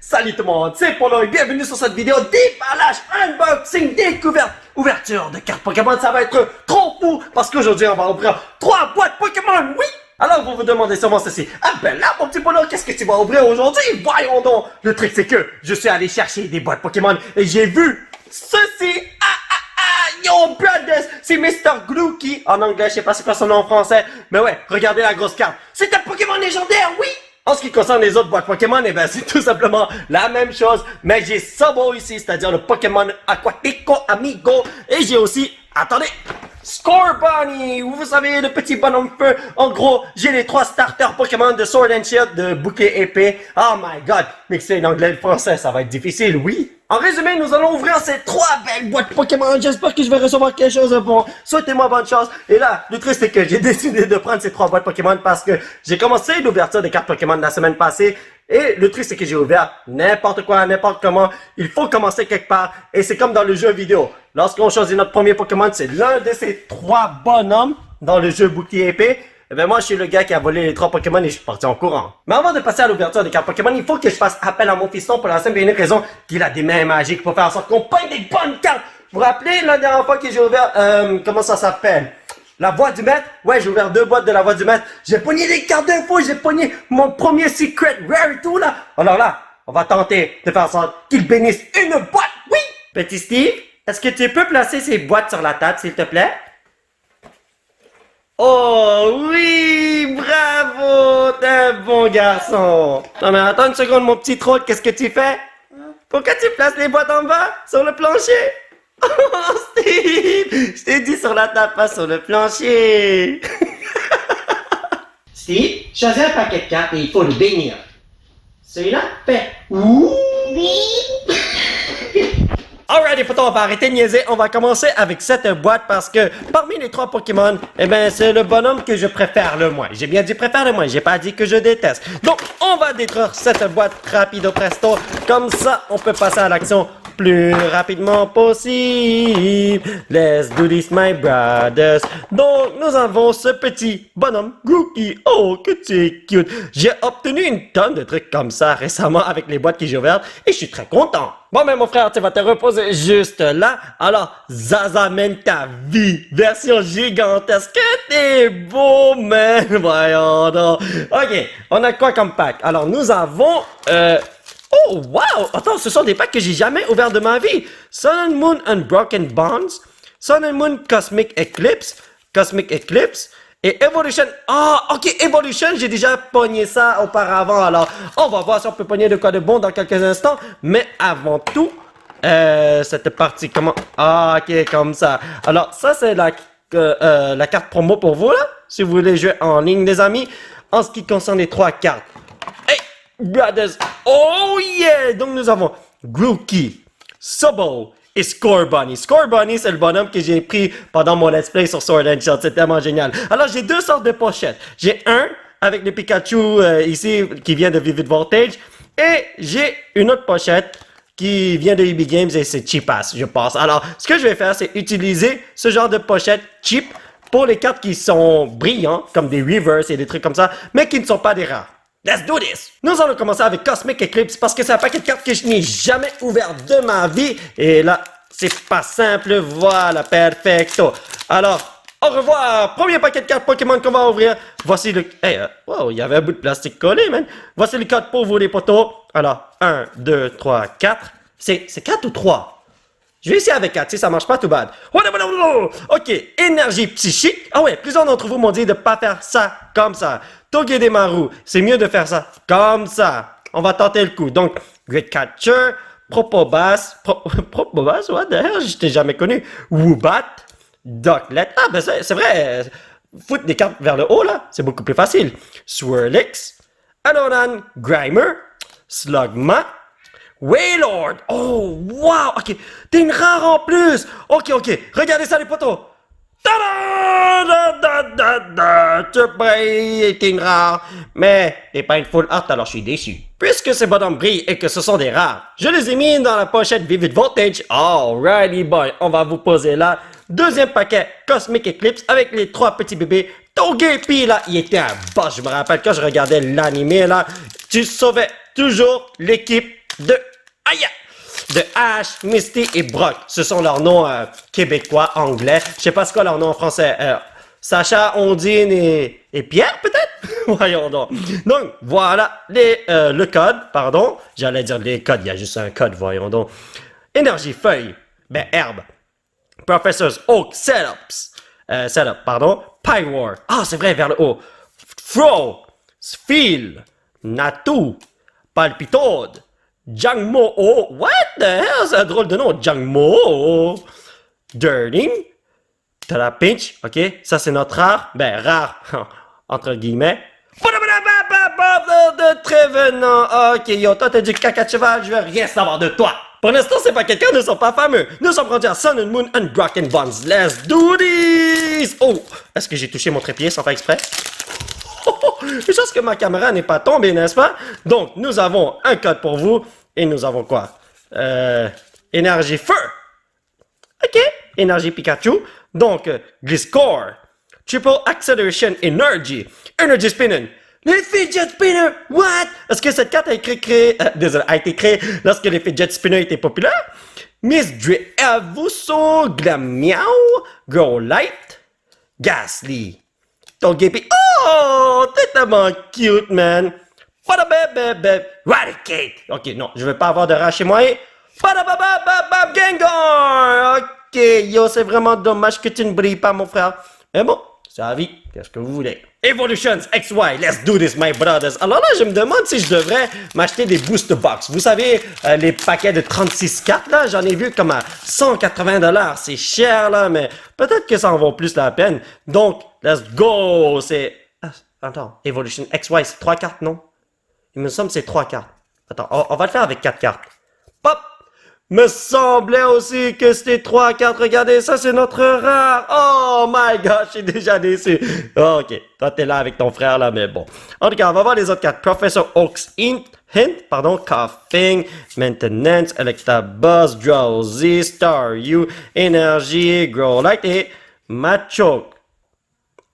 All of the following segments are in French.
Salut tout le monde, c'est Polo et bienvenue sur cette vidéo déballage, unboxing, découverte, ouverture de cartes Pokémon. Ça va être trop fou parce qu'aujourd'hui on va ouvrir 3 boîtes Pokémon, oui! Alors vous vous demandez sûrement ceci, ah ben là mon petit Polo, qu'est-ce que tu vas ouvrir aujourd'hui? Voyons donc! Le truc c'est que je suis allé chercher des boîtes Pokémon et j'ai vu ceci! Yo brothers, c'est Mr. Grookey en anglais, je sais pas c'est quoi son nom en français, mais ouais, regardez la grosse carte, c'est un Pokémon légendaire, oui! En ce qui concerne les autres boîtes Pokémon, eh ben c'est tout simplement la même chose, mais j'ai Sobo ici, c'est-à-dire le Pokémon Aquatico Amigo, et j'ai aussi, attendez, Scorbunny, vous savez, le petit bonhomme feu. En gros, j'ai les 3 starters Pokémon de Sword and Shield, de bouquet épée. Oh my god, mixer l'anglais et le français, ça va être difficile, oui. En résumé, nous allons ouvrir ces 3 belles boîtes Pokémon. J'espère que je vais recevoir quelque chose de bon. Souhaitez-moi bonne chance. Et là, le truc c'est que j'ai décidé de prendre ces 3 boîtes Pokémon parce que j'ai commencé l'ouverture des cartes Pokémon la semaine passée. Et le truc c'est que j'ai ouvert n'importe quoi, n'importe comment. Il faut commencer quelque part. Et c'est comme dans le jeu vidéo. Lorsqu'on choisit notre premier Pokémon, c'est l'un de ces 3 bonhommes dans le jeu bouclier épée. Eh ben moi, je suis le gars qui a volé les 3 Pokémon et je suis parti en courant. Mais avant de passer à l'ouverture des cartes Pokémon, il faut que je fasse appel à mon fiston pour la simple et unique raison qu'il a des mains magiques pour faire en sorte qu'on pogne des bonnes cartes. Vous vous rappelez la dernière fois que j'ai ouvert, comment ça s'appelle? La voie du maître? Ouais, j'ai ouvert 2 boîtes de la voie du maître. J'ai pogné des cartes d'info, j'ai pogné mon premier secret rare et tout là. Alors là, on va tenter de faire en sorte qu'il bénisse une boîte, oui! Petit Steve, est-ce que tu peux placer ces boîtes sur la table, s'il te plaît? Oh oui, bravo, t'es un bon garçon. Non mais attends une seconde, mon petit troll, qu'est-ce que tu fais? Pourquoi tu places les boîtes en bas, sur le plancher? Oh Steve, je t'ai dit sur la table, pas sur le plancher. Steve, choisis un paquet de cartes et il faut le bénir. Celui-là, fait. Ouh. Alright, les potos, on va arrêter de niaiser. On va commencer avec cette boîte parce que parmi les 3 Pokémon, eh ben, c'est le bonhomme que je préfère le moins. J'ai bien dit préfère le moins, j'ai pas dit que je déteste. Donc, on va détruire cette boîte rapido presto. Comme ça, on peut passer à l'action plus rapidement possible. Let's do this, my brothers. Donc, nous avons ce petit bonhomme Grookey. Oh, que tu es cute. J'ai obtenu une tonne de trucs comme ça récemment avec les boîtes que j'ai ouvertes et je suis très content. Bon, mais mon frère, tu vas te reposer juste là. Alors, Zaza mène ta vie. Version gigantesque. T'es beau, man. Voyons donc. Ok, on a quoi comme pack? Alors, nous avons... Oh, wow! Attends, ce sont des packs que j'ai jamais ouverts de ma vie. Sun and Moon Unbroken Bonds, Sun and Moon Cosmic Eclipse, et Evolution. Ah, ok, Evolution, j'ai déjà pogné ça auparavant. Alors, on va voir si on peut pogner de quoi de bon dans quelques instants. Mais avant tout, cette partie, comment... Ah, ok, comme ça. Alors, ça, c'est la carte promo pour vous, là. Si vous voulez jouer en ligne, les amis. En ce qui concerne les 3 cartes. Brothers, oh yeah! Donc nous avons Grookey, Sobo et Scorbunny. Scorbunny, c'est le bonhomme que j'ai pris pendant mon let's play sur Sword and Shield. C'est tellement génial. Alors j'ai 2 sortes de pochettes. J'ai un avec le Pikachu ici qui vient de Vivid Voltage. Et j'ai une autre pochette qui vient de EB Games et c'est cheapass, je pense. Alors ce que je vais faire, c'est utiliser ce genre de pochette cheap pour les cartes qui sont brillantes, comme des reverse et des trucs comme ça, mais qui ne sont pas des rares. Let's do this! Nous allons commencer avec Cosmic Eclipse parce que c'est un paquet de cartes que je n'ai jamais ouvert de ma vie. Et là, c'est pas simple. Voilà, perfecto. Alors, au revoir! Premier paquet de cartes Pokémon qu'on va ouvrir. Voici le... Hey, wow, il y avait un bout de plastique collé, man. Voici le code pour vous, les potos. Alors, 1, 2, 3, 4. C'est 4 ou 3? Je vais essayer avec 4, si ça marche pas, tout bad. Ok, énergie psychique. Ah ouais, plusieurs d'entre vous m'ont dit de pas faire ça comme ça. Togedemaru, c'est mieux de faire ça comme ça. On va tenter le coup. Donc, Great Catcher, Propobas, what the hell, je t'ai jamais connu. Woobat, Ducklet. Ah ben c'est vrai, foutre des cartes vers le haut là, c'est beaucoup plus facile. Swirlix, Alolan, Grimer, Slugma, Wailord! Oh, wow! Ok, t'es une rare en plus! Ok, regardez ça les potos! T'es une rare, mais t'es pas une full art alors je suis déçu. Puisque ces bonhommes brillent et que ce sont des rares, je les ai mis dans la pochette Vivid Voltage. Alrighty boy, on va vous poser là. Deuxième paquet Cosmic Eclipse avec les 3 petits bébés. Togepi là, il était un boss, je me rappelle quand je regardais l'animé là, tu sauvais toujours l'équipe de Aya, de Ash, Misty et Brock. Ce sont leurs noms québécois, anglais. Je sais pas ce qu'est leur nom en français. Sacha, Ondine et Pierre, peut-être? Voyons donc. Donc, voilà le code, pardon. J'allais dire les codes, il y a juste un code, voyons donc. Énergie feuille, ben herbe. Professor's Oak Setups. Pyrewar. Ah, c'est vrai, vers le haut. Fro, Sphil, Natu, Palpitode, Jangmo. Oh, what the hell? C'est un drôle de nom. Jangmo. Dirting. Trapinch. Ok, ça c'est notre rare. Ben, rare, entre guillemets. De Trévenant. Ok, yo, toi t'as du caca de cheval, je veux rien savoir de toi. Pour l'instant, c'est pas quelqu'un, nous sommes pas fameux. Nous sommes rendus à Sun and Moon and Broken Bonds. Let's do this! Oh! Est-ce que j'ai touché mon trépied sans faire exprès? Je pense que ma caméra n'est pas tombée, n'est-ce pas? Donc, nous avons un code pour vous. Et nous avons quoi? Énergie feu. Ok. Énergie Pikachu. Donc, Gliscor. Triple Acceleration Energy. Energy Spinning. Les fidget spinners, what? Est-ce que cette carte a été créée lorsque les fidget spinners étaient populaires? Miss Dre Avuso, Glamiao, Growlite, Ghastly, Togepi. Oh, t'es tellement cute, man. Raticate. Ok, non, je veux pas avoir de rat chez moi. Gengar. Ok, yo, c'est vraiment dommage que tu ne brilles pas, mon frère. Mais bon, c'est la vie. Qu'est-ce que vous voulez? Evolutions XY, let's do this, my brothers. Alors là, je me demande si je devrais m'acheter des booster box. Vous savez, les paquets de 36 cartes, là, j'en ai vu comme à 180$. C'est cher, là, mais peut-être que ça en vaut plus la peine. Donc, let's go. C'est... Attends, Evolution XY, c'est 3 cartes, non? Il me semble que c'est 3 cartes. Attends, on va le faire avec 4 cartes. Pop! Me semblait aussi que c'était 3 cartes. Regardez, ça c'est notre rare. Oh my gosh, je suis déjà déçu. Oh, ok, toi t'es là avec ton frère là, mais bon. En tout cas, on va voir les autres cartes. Professor Oak's Hint, Coughing, Maintenance, Electabuzz, Drowsy, Star U, Energy, Growlite et Machoke.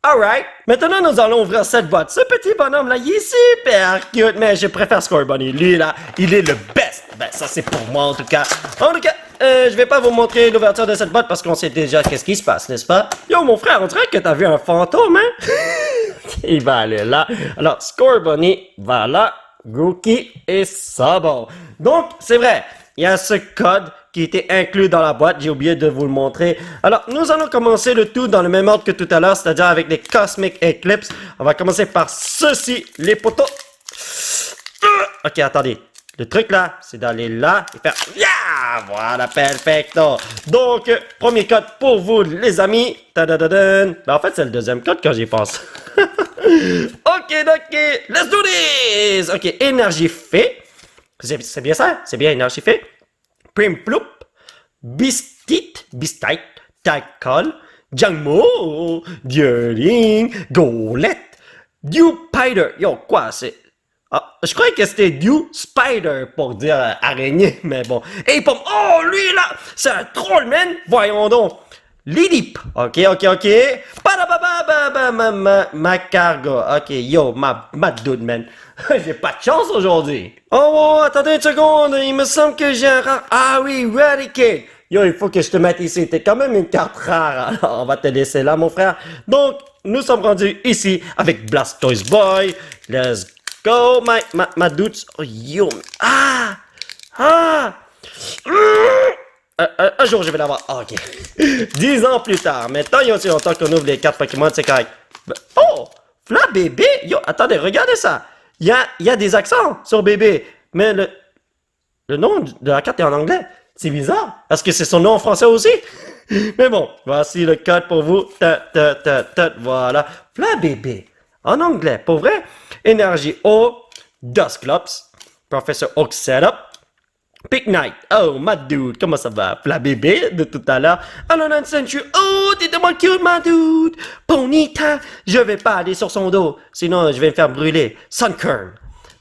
Alright, maintenant nous allons ouvrir cette boîte. Ce petit bonhomme là, il est super cute, mais je préfère Scorbunny. Lui là, il est le best. Ben ça c'est pour moi en tout cas. Je vais pas vous montrer l'ouverture de cette boîte parce qu'on sait déjà qu'est-ce qui se passe, n'est-ce pas? Yo mon frère, on dirait que t'as vu un fantôme, hein? Il va aller là. Alors Scorbunny va là, Grookey et Sobble. Donc c'est vrai, il y a ce code qui était inclus dans la boîte. J'ai oublié de vous le montrer. Alors, nous allons commencer le tout dans le même ordre que tout à l'heure, c'est-à-dire avec les Cosmic Eclipse. On va commencer par ceci, les poteaux. Ok, attendez. Le truc là, c'est d'aller là et faire... Yeah! Voilà, perfecto. Donc, premier code pour vous, les amis. Ben, en fait, c'est le deuxième code quand j'y pense. Ok, let's do this! Ok, énergie fait. C'est bien ça? C'est bien énergie fait. Primploop, Bistite, Tycol, Jangmo, During, Golette, Dewpider. Yo, quoi, c'est... Ah, je croyais que c'était Dew Spider pour dire araignée, mais bon. Et pomme, oh, lui là, c'est un troll, man. Voyons donc. Lidip, ok. Macargo, ok, yo, ma dude, man. J'ai pas de chance aujourd'hui. Oh, attendez une seconde, il me semble que j'ai un rare. Ah oui, Raticate. Yo, il faut que je te mette ici. T'es quand même une carte rare. Alors, on va te laisser là, mon frère. Donc, nous sommes rendus ici avec Blastoise Boy. Let's go, ma dude. Oh, yo. Un jour, je vais l'avoir. Ah, ok. 10 ans plus tard. Maintenant, il y a aussi longtemps qu'on ouvre les cartes Pokémon, c'est correct. Oh! Fla bébé! Yo, attendez, regardez ça. Il y a des accents sur bébé. Mais le nom de la carte est en anglais. C'est bizarre. Est-ce que c'est son nom en français aussi? Mais bon, voici le code pour vous. Voilà. Fla bébé. En anglais, pour vrai. Énergie O. Dusclops. Professor Oak Setup. Pick Night. Oh, ma dude, comment ça va? Plat bébé de tout à l'heure. Alors, Century. Oh, t'es tellement cute, ma dude. Ponyta. Je vais pas aller sur son dos. Sinon, je vais me faire brûler. Sunkern.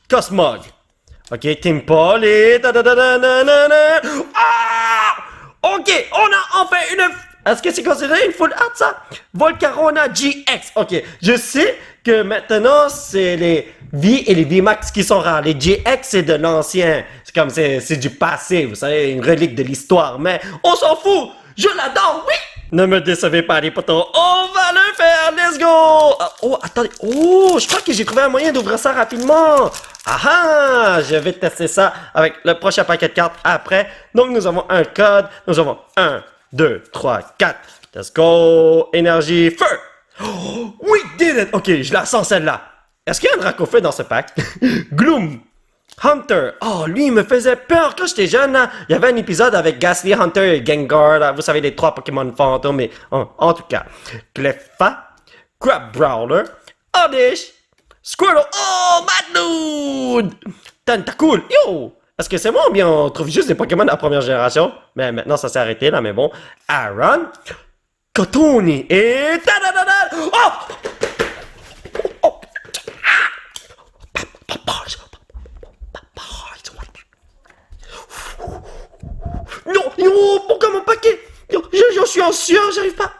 Cosmog. Ok, Timpole et... Ah! Ok, on a enfin Est-ce que c'est considéré une full art, ça? Volcarona GX. OK. Je sais que maintenant, c'est les V et les VMAX qui sont rares. Les GX, c'est de l'ancien. C'est comme, c'est du passé, vous savez, une relique de l'histoire. Mais on s'en fout. Je l'adore, oui! Ne me décevez pas, les potos. On va le faire, let's go! Oh, attendez. Oh, je crois que j'ai trouvé un moyen d'ouvrir ça rapidement. Ah ah! Je vais tester ça avec le prochain paquet de cartes après. Donc, nous avons un code. Nous avons 1, 2, 3, 4. Let's go! Énergie, feu! Oh, we did it! Ok, je la sens celle-là. Est-ce qu'il y a un Dracofeu dans ce pack? Gloom! Hunter. Oh, lui, il me faisait peur quand j'étais jeune. Là. Il y avait un épisode avec Ghastly, Hunter et Gengar. Là. Vous savez, les 3 Pokémon fantômes. Mais en tout cas, Cleffa, Crab Brawler, Oddish, Squirtle. Oh, Madlood! Tentacool. Yo! Est-ce que c'est moi ou bien on trouve juste des Pokémon de la première génération? Mais maintenant, ça s'est arrêté, là, mais bon. Aaron, Cotoni et... Oh! Non, non, pourquoi mon paquet? Je suis en sueur, j'arrive pas.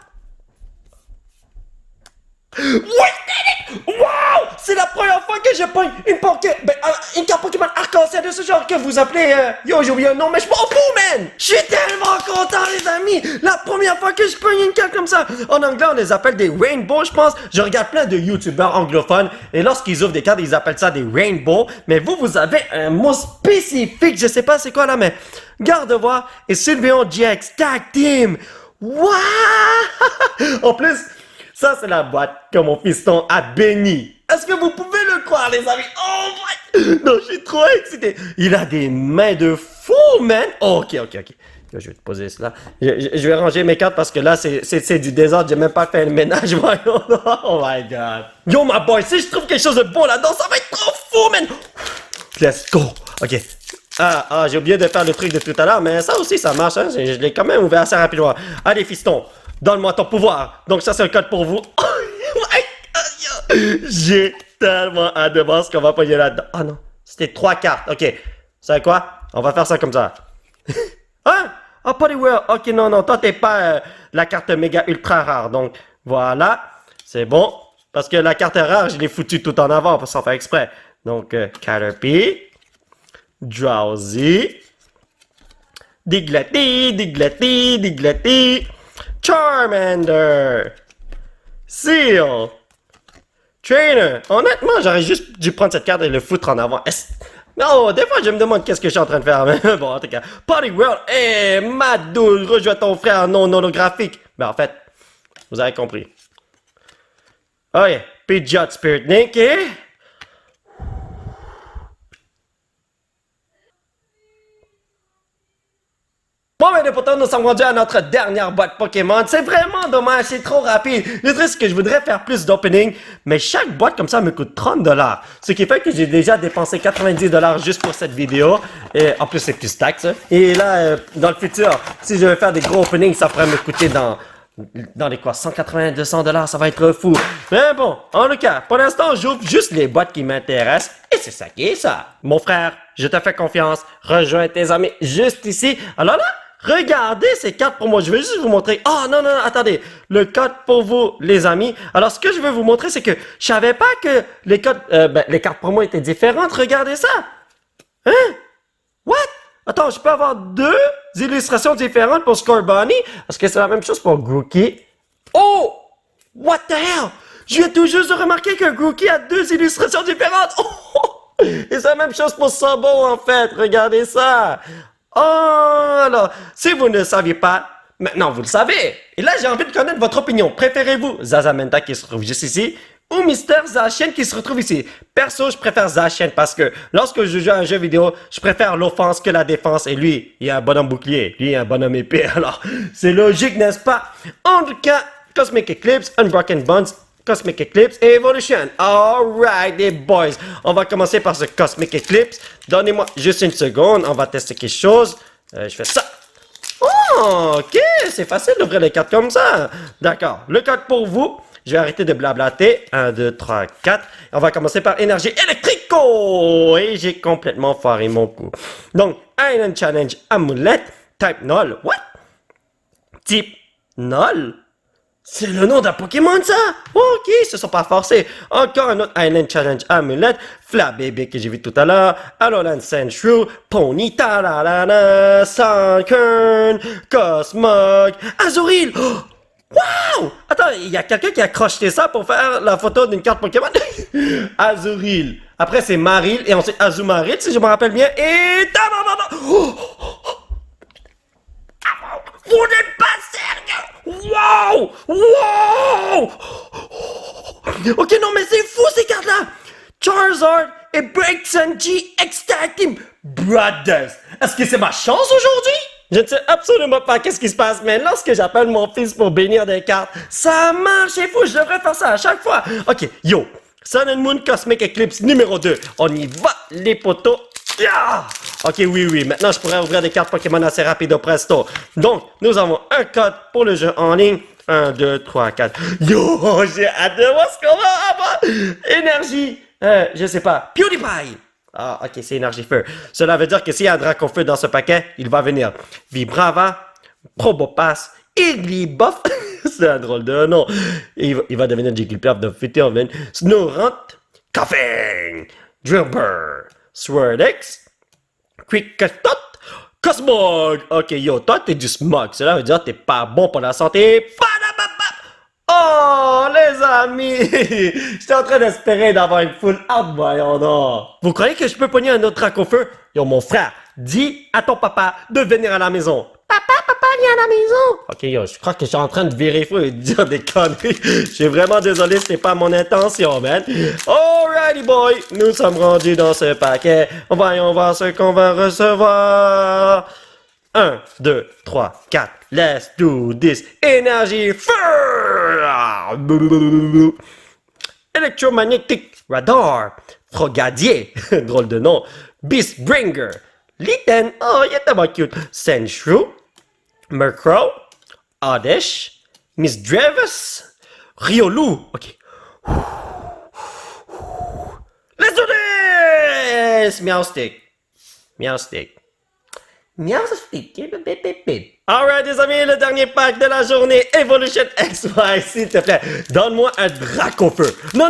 Wow! C'est la première fois que je pogne une carte Pokémon arc-en-ciel de ce genre que vous appelez... Yo, j'ai oublié un nom, mais je m'en fous, man! Je suis tellement content, les amis! La première fois que je pogne une carte comme ça! En anglais, on les appelle des Rainbow, je pense. Je regarde plein de YouTubers anglophones, et lorsqu'ils ouvrent des cartes, ils appellent ça des Rainbow. Mais vous avez un mot spécifique, je sais pas c'est quoi là, mais... Gardevoir et Sylveon GX Tag Team! Wow! En plus... Ça, c'est la boîte que mon fiston a béni. Est-ce que vous pouvez le croire, les amis? Oh my... Non, je suis trop excité. Il a des mains de fou, man. Oh, ok. Je vais te poser cela. Je vais ranger mes cartes parce que là, c'est du désordre. J'ai même pas fait le ménage. Oh my God. Yo, my boy, si je trouve quelque chose de bon là-dedans, ça va être trop fou, man. Let's go. Ok. J'ai oublié de faire le truc de tout à l'heure, mais ça aussi, ça marche. Hein? Je l'ai quand même ouvert assez rapidement. Allez, fiston. Donne-moi ton pouvoir. Donc ça, c'est un code pour vous. J'ai tellement hâte de voir ce qu'on va pogner là-dedans. Ah non, c'était 3 cartes. Ok, vous savez quoi? On va faire ça comme ça. Hein? Oh, Poliwhirl. Ok, non, toi, t'es pas la carte méga ultra rare. Donc, voilà. C'est bon. Parce que la carte rare, je l'ai foutue tout en avant pour s'en faire exprès. Donc, Caterpie. Drowsy. Diglett. Charmander, Seal, Trainer. Honnêtement, j'aurais juste dû prendre cette carte et le foutre en avant. Non, des fois, je me demande qu'est-ce que je suis en train de faire. Mais bon, en tout cas, Poliwhirl et Madoul, rejoins ton frère non holographique. Mais en fait, vous avez compris. Ok, Pidgeot Spirit Link et... Bon, mais pourtant, nous sommes rendus à notre dernière boîte Pokémon. C'est vraiment dommage, c'est trop rapide. Le truc, c'est que je voudrais faire plus d'opening, mais chaque boîte comme ça me coûte 30$. Ce qui fait que j'ai déjà dépensé 90$ juste pour cette vidéo. Et en plus, c'est plus taxe. Et là, dans le futur, si je veux faire des gros openings, ça pourrait me coûter dans les quoi, 180-200$, ça va être fou. Mais bon, en tout cas, pour l'instant, j'ouvre juste les boîtes qui m'intéressent. Et c'est ça qui est ça. Mon frère, je te fais confiance. Rejoins tes amis juste ici. Alors là, regardez ces cartes pour moi. Je vais juste vous montrer. Oh non, attendez. Le code pour vous, les amis. Alors, ce que je veux vous montrer, c'est que je savais pas que les codes, les cartes pour moi étaient différentes. Regardez ça. Hein? What? Attends, je peux avoir 2 illustrations différentes pour Scorbunny? Est-ce que c'est la même chose pour Grookey? Oh! What the hell? Je viens tout juste de remarquer que Grookey a 2 illustrations différentes. Oh! Et c'est la même chose pour Sobo, en fait. Regardez ça. Oh, alors, si vous ne saviez pas, maintenant vous le savez. Et là, j'ai envie de connaître votre opinion. Préférez-vous Zazamenta qui se trouve juste ici ou Mister Zacian qui se retrouve ici? Perso, je préfère Zacian parce que lorsque je joue à un jeu vidéo, je préfère l'offense que la défense. Et lui, il a un bonhomme bouclier. Lui, il a un bonhomme épée. Alors, c'est logique, n'est-ce pas? En tout cas, Cosmic Eclipse, Unbroken Bonds, Cosmic Eclipse et Evolution. Alright, les boys. On va commencer par ce Cosmic Eclipse. Donnez-moi juste une seconde. On va tester quelque chose. Je fais ça. Oh, ok. C'est facile d'ouvrir les cartes comme ça. D'accord. Le code pour vous. Je vais arrêter de blablater. 1, 2, 3, 4. On va commencer par énergie électrico. Et j'ai complètement foiré mon coup. Donc, Island Challenge Amulette. Type null. What? Type Nol? C'est le nom d'un Pokémon, ça? Ok, ils se sont pas forcés. Encore un autre Island Challenge Amulette, Flabébé que j'ai vu tout à l'heure, Alolan Sandshrew, Pony Talalana, Sunkern, Cosmog, Azuril! Oh! Wow! Attends, il y a quelqu'un qui a crocheté ça pour faire la photo d'une carte Pokémon? Azuril. Après, c'est Maril et ensuite Azumaril, si je me rappelle bien. Et... Oh! Vous n'êtes pas sérieux! Wow! Wow! Ok, non, mais c'est fou ces cartes-là! Charizard et Braixen GX Tag Team Brothers! Est-ce que c'est ma chance aujourd'hui? Je ne sais absolument pas qu'est-ce qui se passe, mais lorsque j'appelle mon fils pour bénir des cartes, ça marche, c'est fou, je devrais faire ça à chaque fois. Ok, yo, Sun and Moon Cosmic Eclipse numéro 2. On y va, les potos. Yeah! Ok, oui, maintenant je pourrais ouvrir des cartes Pokémon assez rapido presto. Donc, nous avons un code pour le jeu en ligne. 1, 2, 3, 4. Yo, j'ai hâte de voir ce qu'on va avoir. Énergie, je sais pas, PewDiePie. Ah, ok, c'est énergie feu. Cela veut dire que s'il y a un Dracofeu dans ce paquet, il va venir. Vibrava, Probopass, Igglybuff. C'est un drôle de nom. Il va devenir Jigglypuff de futur. Snorunt, Coughing, Drillbur, Swirlix, Kricketot, Cosmog. Ok, yo, toi, t'es du smog. Cela veut dire que t'es pas bon pour la santé. Oh, les amis! J'étais en train d'espérer d'avoir une full art, voyons donc. Vous croyez que je peux pogner un autre trac au feu? Yo, mon frère, dis à ton papa de venir à la maison. Papa, viens à la maison. Ok, yo, je crois que je suis en train de virer fou et de dire des conneries. Je suis vraiment désolé, c'était pas mon intention, man. Alrighty, boy, nous sommes rendus dans ce paquet. Voyons voir ce qu'on va recevoir. 1, 2, 3, 4. Let's do this. Énergie feu! Electromagnetic Radar. Frogadier. Drôle de nom. Beastbringer. Litten. Oh, il est tellement cute. Sandshrew. Murkrow. Oddish. Miss Drevis. Riolu. Ok. Let's do this! Meowstic. Meowstic. Alright, les amis, le dernier pack de la journée, Evolution XY, s'il te plaît. Donne-moi un Dracofeu. Non,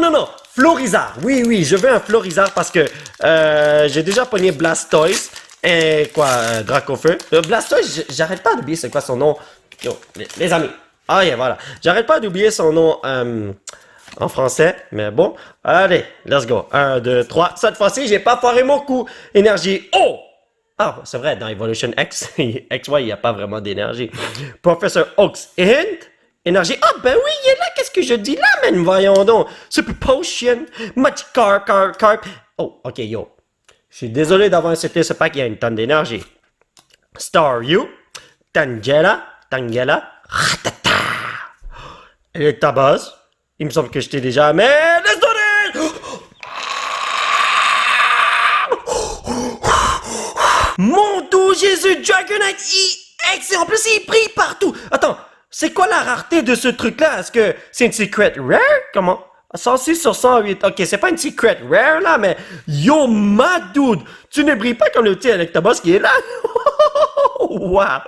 Florizard. Oui, je veux un Florizard parce que j'ai déjà pogné Blastoise. Et quoi, Dracofeu. Blastoise, j'arrête pas d'oublier c'est quoi son nom. Yo, les amis. Ah, yeah, voilà. J'arrête pas d'oublier son nom en français, mais bon. Allez, let's go. 1, 2, 3. Cette fois-ci, j'ai pas foiré mon coup. Énergie. Oh! Ah, c'est vrai, dans Evolution X, XY, il n'y a pas vraiment d'énergie. Professor Oak's Hint, énergie. Ah, ben oui, il est là, qu'est-ce que je dis là, man? Voyons donc. Super Potion, Magikarp, Carp. Oh, ok, yo. Je suis désolé d'avoir accepté ce pack, il y a une tonne d'énergie. Staryu, Tangela, Ratata. Elle est ta base. Il me semble que je t'ai déjà, mais let's do it! Mon Dieu, Jésus, Dragonite EX, et en plus il brille partout. Attends, c'est quoi la rareté de ce truc-là? Est-ce que c'est une secret rare? Comment? 106 sur 108. Ok, c'est pas une secret rare là, mais yo, ma dude, tu ne brilles pas comme le petit Electabuzz qui est là. Wow.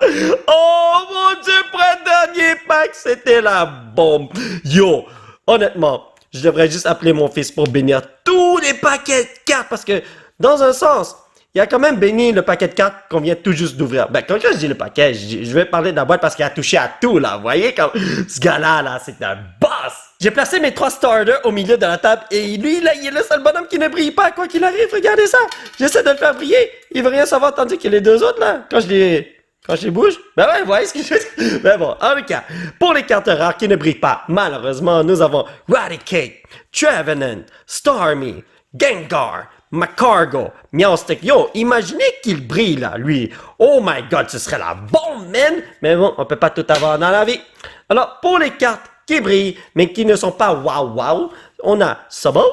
Oh mon Dieu, pour un dernier pack, c'était la bombe. Yo, honnêtement, je devrais juste appeler mon fils pour bénir tous les paquets de cartes parce que, dans un sens, il a quand même béni le paquet de cartes qu'on vient tout juste d'ouvrir. Ben, quand je dis le paquet, je vais parler de la boîte parce qu'il a touché à tout, là. Vous voyez, comme ce gars-là, là, c'est un boss! J'ai placé mes 3 starters au milieu de la table et lui, là, il est le seul bonhomme qui ne brille pas, quoi qu'il arrive. Regardez ça! J'essaie de le faire briller. Il veut rien savoir, tandis que les deux autres, là, quand je les bouge, ben ouais, vous voyez ce que je veux dire? Ben bon, en tout cas, pour les cartes rares qui ne brillent pas, malheureusement, nous avons Raticate, Trevenant, Starmie, Gengar, Macargo, Meowstic. Yo, imaginez qu'il brille là, lui. Oh my god, ce serait la bombe, man! Mais bon, on peut pas tout avoir dans la vie. Alors, pour les cartes qui brillent, mais qui ne sont pas wow, on a Sobo,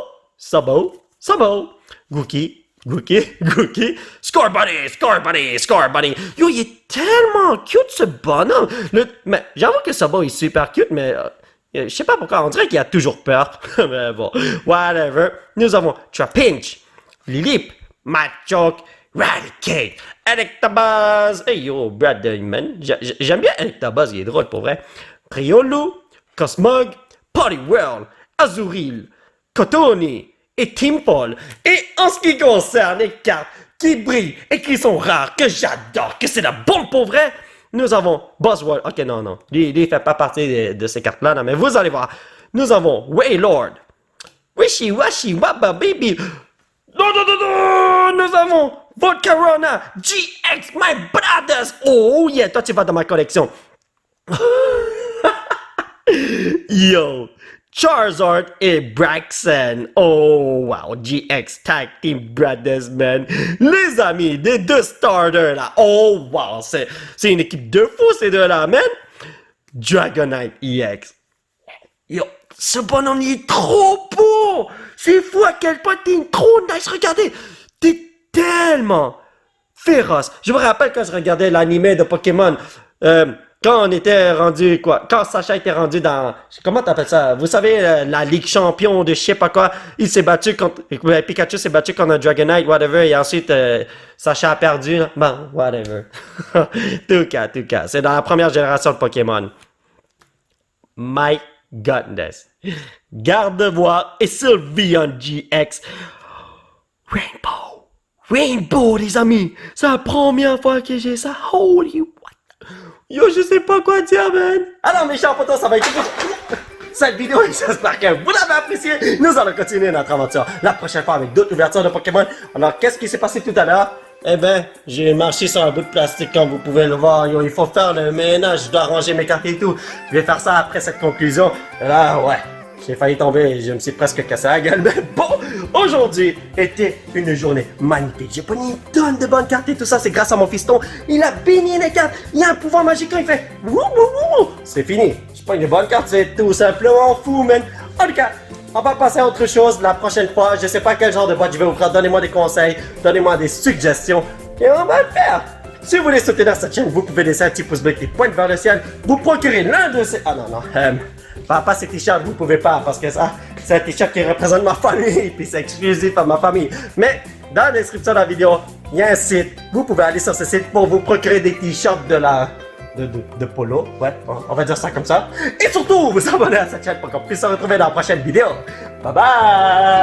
Gookie, Scorbunny. Yo, il est tellement cute, ce bonhomme. Mais j'avoue que Sobo est super cute, mais je sais pas pourquoi, on dirait qu'il a toujours peur. Mais bon, whatever. Nous avons Trapinch, Lilip, Machoke, Raticate, Electabuzz. Hey yo, Brad man. J'aime bien Electabuzz, il est drôle pour vrai. Riolu, Cosmog, Poliwhirl, Azuril, Cotone et Timpole. Et en ce qui concerne les cartes qui brillent et qui sont rares, que j'adore, que c'est la bombe pour vrai, nous avons Buzzword. Ok, non. Lui, il fait pas partie de ces cartes-là, non, mais vous allez voir. Nous avons Wailord, Wishy Washy Wabba Baby. Non. Nous avons Volcarona, GX, My Brothers. Oh yeah, toi tu vas dans ma collection. Yo, Charizard et Braxen. Oh wow, GX Tag Team Brothers, man. Les amis des deux starters là. Oh wow, c'est une équipe de fous ces deux-là, man. Dragonite EX. Yo, ce bonhomme il est trop beau. C'est fou à quel point t'es trop nice. Regardez, t'es tellement féroce. Je me rappelle quand je regardais l'anime de Pokémon. Quand on était rendu, quoi, quand Sacha était rendu dans, comment t'appelles ça? Vous savez, la Ligue Champion de je sais pas quoi, il s'est battu contre, Pikachu s'est battu contre un Dragonite, whatever, et ensuite, Sacha a perdu, là. Bon, whatever. tout cas, c'est dans la première génération de Pokémon. My goodness. Gardevoir et Sylveon GX. Rainbow, les amis. C'est la première fois que j'ai ça. Holy what? Yo, je sais pas quoi dire, man. Alors, mes chers potos, ça va être tout. Cette vidéo, j'espère que vous l'avez appréciée. Nous allons continuer notre aventure la prochaine fois avec d'autres ouvertures de Pokémon. Alors, qu'est-ce qui s'est passé tout à l'heure? Eh ben, j'ai marché sur un bout de plastique, comme vous pouvez le voir. Yo, il faut faire le ménage, je dois ranger mes cartes et tout. Je vais faire ça après cette conclusion. Là, ouais. J'ai failli tomber, je me suis presque cassé la gueule, mais bon, aujourd'hui était une journée magnifique. J'ai pris une tonne de bonnes cartes et tout ça, c'est grâce à mon fiston. Il a baigné les cartes, il a un pouvoir magique quand il fait wouh. C'est fini, je prends des bonnes cartes, c'est tout simplement fou, man. En tout cas, on va passer à autre chose la prochaine fois. Je sais pas quel genre de boîte je vais vous faire, donnez-moi des conseils, donnez-moi des suggestions et on va le faire. Si vous voulez soutenir cette chaîne, vous pouvez laisser un petit pouce bleu qui pointe vers le ciel. Vous procurez l'un de ces... Ah non. Pas ces t-shirts, vous pouvez pas, parce que ça, c'est un t-shirt qui représente ma famille, puis c'est exclusif à ma famille. Mais, dans la description de la vidéo, il y a un site. Vous pouvez aller sur ce site pour vous procurer des t-shirts de polo. Ouais, on va dire ça comme ça. Et surtout, vous abonner à cette chaîne pour qu'on puisse se retrouver dans la prochaine vidéo. Bye bye!